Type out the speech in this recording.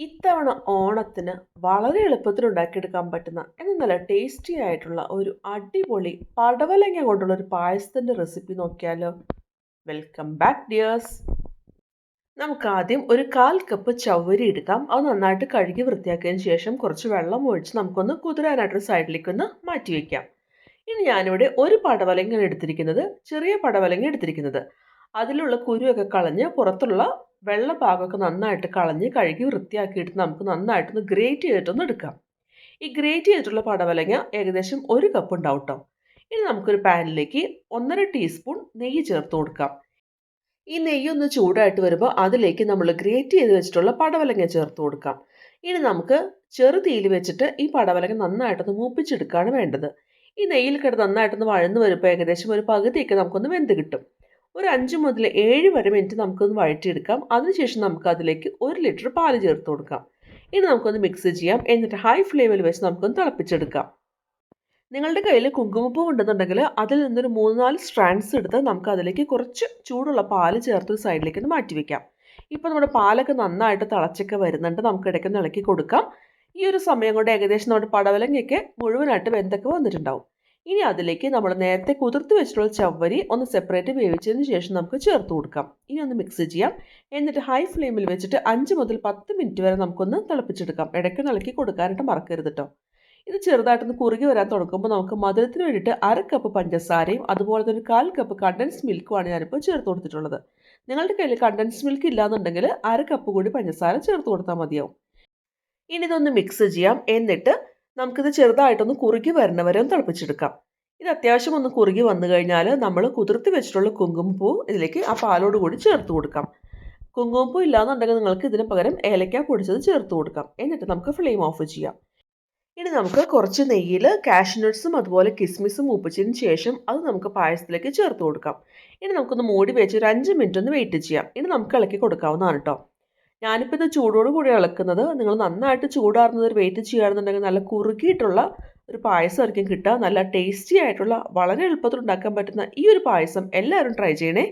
ഇത്തവണ ഓണത്തിന് വളരെ എളുപ്പത്തിൽ ഉണ്ടാക്കിയെടുക്കാൻ പറ്റുന്ന എന്നാൽ നല്ല ടേസ്റ്റി ആയിട്ടുള്ള ഒരു അടിപൊളി പടവലങ്ങ കൊണ്ടുള്ള ഒരു പായസത്തിന്റെ റെസിപ്പി നോക്കിയാലോ. Welcome back dears. നമുക്ക് ആദ്യം ഒരു 1/4 കപ്പ് ചവ്വരി എടുക്കാം. അത് നന്നായിട്ട് കഴുകി വൃത്തിയാക്കിയതിന് ശേഷം കുറച്ച് വെള്ളം ഒഴിച്ച് നമുക്കൊന്ന് കുതിരാനായിട്ടൊരു സൈഡിലേക്കൊന്ന് മാറ്റി വെക്കാം. ഇനി ഞാനിവിടെ ഒരു പടവലങ്ങ എടുത്തിരിക്കുന്നത്, ചെറിയ പടവലങ്ങ എടുത്തിരിക്കുന്നത്. അതിലുള്ള കുരുവൊക്കെ കളഞ്ഞ് പുറത്തുള്ള വെള്ള ഭാഗമൊക്കെ നന്നായിട്ട് കളഞ്ഞ് കഴുകി വൃത്തിയാക്കിയിട്ട് നമുക്ക് നന്നായിട്ടൊന്ന് ഗ്രേറ്റ് ചെയ്തിട്ടൊന്ന് എടുക്കാം. ഈ ഗ്രേറ്റ് ചെയ്തിട്ടുള്ള പടവലങ്ങ ഏകദേശം 1 കപ്പ് ഉണ്ടാവും കേട്ടോ. ഇനി നമുക്കൊരു പാനിലേക്ക് 1.5 ടീസ്പൂൺ നെയ്യ് ചേർത്ത് കൊടുക്കാം. ഈ നെയ്യ് ഒന്ന് ചൂടായിട്ട് വരുമ്പോൾ അതിലേക്ക് നമ്മൾ ഗ്രേറ്റ് ചെയ്ത് വെച്ചിട്ടുള്ള പടവലങ്ങ ചേർത്ത് കൊടുക്കാം. ഇനി നമുക്ക് ചെറുതീയിൽ വെച്ചിട്ട് ഈ പടവലങ്ങ നന്നായിട്ടൊന്ന് മൂപ്പിച്ചെടുക്കുകയാണ് വേണ്ടത്. ഈ നെയ്യിൽ കിടന്ന് നന്നായിട്ടൊന്ന് വഴന്ന് വരുമ്പോൾ ഏകദേശം ഒരു പകുതിയൊക്കെ നമുക്കൊന്ന് വെന്ത് കിട്ടും. ഒരു 5 മുതൽ 7 വരെ മിനിറ്റ് നമുക്കൊന്ന് വഴറ്റിയെടുക്കാം. അതിനുശേഷം നമുക്ക് അതിലേക്ക് 1 ലിറ്റർ പാല് ചേർത്ത് കൊടുക്കാം. ഇനി നമുക്കൊന്ന് മിക്സ് ചെയ്യാം. എന്നിട്ട് ഹൈ ഫ്ലെയിമിൽ വെച്ച് നമുക്കൊന്ന് തിളപ്പിച്ചെടുക്കാം. നിങ്ങളുടെ കയ്യിൽ കുങ്കുമപ്പൂ ഉണ്ടെന്നുണ്ടെങ്കിൽ അതിൽ നിന്നൊരു 3-4 സ്ട്രാൻഡ്സ് എടുത്ത് നമുക്ക് അതിലേക്ക് കുറച്ച് ചൂടുള്ള പാല് ചേർത്ത് ഒരു സൈഡിലേക്ക് ഒന്ന് മാറ്റി വെക്കാം. ഇപ്പോൾ നമ്മുടെ പാലൊക്കെ നന്നായിട്ട് തിളച്ചൊക്കെ വരുന്നുണ്ട്. നമുക്ക് ഇടയ്ക്കൊന്ന് ഇളക്കി കൊടുക്കാം. ഈ ഒരു സമയം കൊണ്ട് ഏകദേശം നമ്മുടെ പടവലങ്ങയൊക്കെ മുഴുവനായിട്ട് വെന്തൊക്കെ വന്നിട്ടുണ്ടാവും. ഇനി അതിലേക്ക് നമ്മൾ നേരത്തെ കുതിർത്ത് വെച്ചിട്ടുള്ള ചവ്വരി ഒന്ന് സെപ്പറേറ്റ് വേവിച്ചതിന് ശേഷം നമുക്ക് ചേർത്ത് കൊടുക്കാം. ഇനി ഒന്ന് മിക്സ് ചെയ്യാം. എന്നിട്ട് ഹൈ ഫ്ലെയിമിൽ വെച്ചിട്ട് 5 മുതൽ 10 മിനിറ്റ് വരെ നമുക്കൊന്ന് തിളപ്പിച്ചെടുക്കാം. ഇടയ്ക്കൊന്ന് ഇളക്കി കൊടുക്കാനായിട്ട് മറക്കരുത് കേട്ടോ. ഇത് ചെറുതായിട്ടൊന്ന് കുറുകി വരാൻ തുടങ്ങുമ്പോൾ നമുക്ക് മധുരത്തിന് വേണ്ടിയിട്ട് 1/2 കപ്പ് പഞ്ചസാരയും അതുപോലെ തന്നെ ഒരു 1/4 കപ്പ് കണ്ടൻസ് മിൽക്കുമാണ് ഞാനിപ്പോൾ ചേർത്ത് കൊടുത്തിട്ടുള്ളത്. നിങ്ങളുടെ കയ്യിൽ കണ്ടൻസ് മിൽക്ക് ഇല്ലാന്നുണ്ടെങ്കിൽ 1/2 കപ്പ് കൂടി പഞ്ചസാര ചേർത്ത് കൊടുത്താൽ മതിയാവും. ഇനി ഇതൊന്ന് മിക്സ് ചെയ്യാം. എന്നിട്ട് നമുക്കിത് ചെറുതായിട്ടൊന്ന് കുറുകി വരുന്നവരെ ഒന്ന് തിളപ്പിച്ചെടുക്കാം. ഇത് അത്യാവശ്യം ഒന്ന് കുറുകി വന്നു കഴിഞ്ഞാൽ നമ്മൾ കുതിർത്തി വെച്ചിട്ടുള്ള കുങ്കുമപ്പൂ ഇതിലേക്ക് ആ പാലോട് കൂടി ചേർത്ത് കൊടുക്കാം. കുങ്കുമപ്പൂ ഇല്ലാന്നുണ്ടെങ്കിൽ നിങ്ങൾക്ക് ഇതിന് പകരം ഏലക്ക പൊടിച്ചത് ചേർത്ത് കൊടുക്കാം. എന്നിട്ട് നമുക്ക് ഫ്ലെയിം ഓഫ് ചെയ്യാം. ഇനി നമുക്ക് കുറച്ച് നെയ്യിൽ കാഷ്നട്ട്സും അതുപോലെ കിസ്മിസും മൂപ്പിച്ചതിന് ശേഷം അത് നമുക്ക് പായസത്തിലേക്ക് ചേർത്ത് കൊടുക്കാം. ഇനി നമുക്കൊന്ന് മൂടി വെച്ച് ഒരു 5 മിനിറ്റ് ഒന്ന് വെയിറ്റ് ചെയ്യാം. ഇനി നമുക്ക് ഇളക്കി കൊടുക്കാവുന്നതാണ് കേട്ടോ. ഞാനിപ്പോൾ ഇത് ചൂടോട് കൂടി ഇളക്കുന്നത്. നിങ്ങൾ നന്നായിട്ട് ചൂടാറുന്നത് ഒരു വെയിറ്റ് ചെയ്യുകയാണെന്നുണ്ടെങ്കിൽ നല്ല കുറുകിയിട്ടുള്ള ഒരു പായസമായിരിക്കും കിട്ടുക. നല്ല ടേസ്റ്റി ആയിട്ടുള്ള വളരെ എളുപ്പത്തിൽ ഉണ്ടാക്കാൻ പറ്റുന്ന ഈ ഒരു പായസം എല്ലാവരും ട്രൈ ചെയ്യണേ.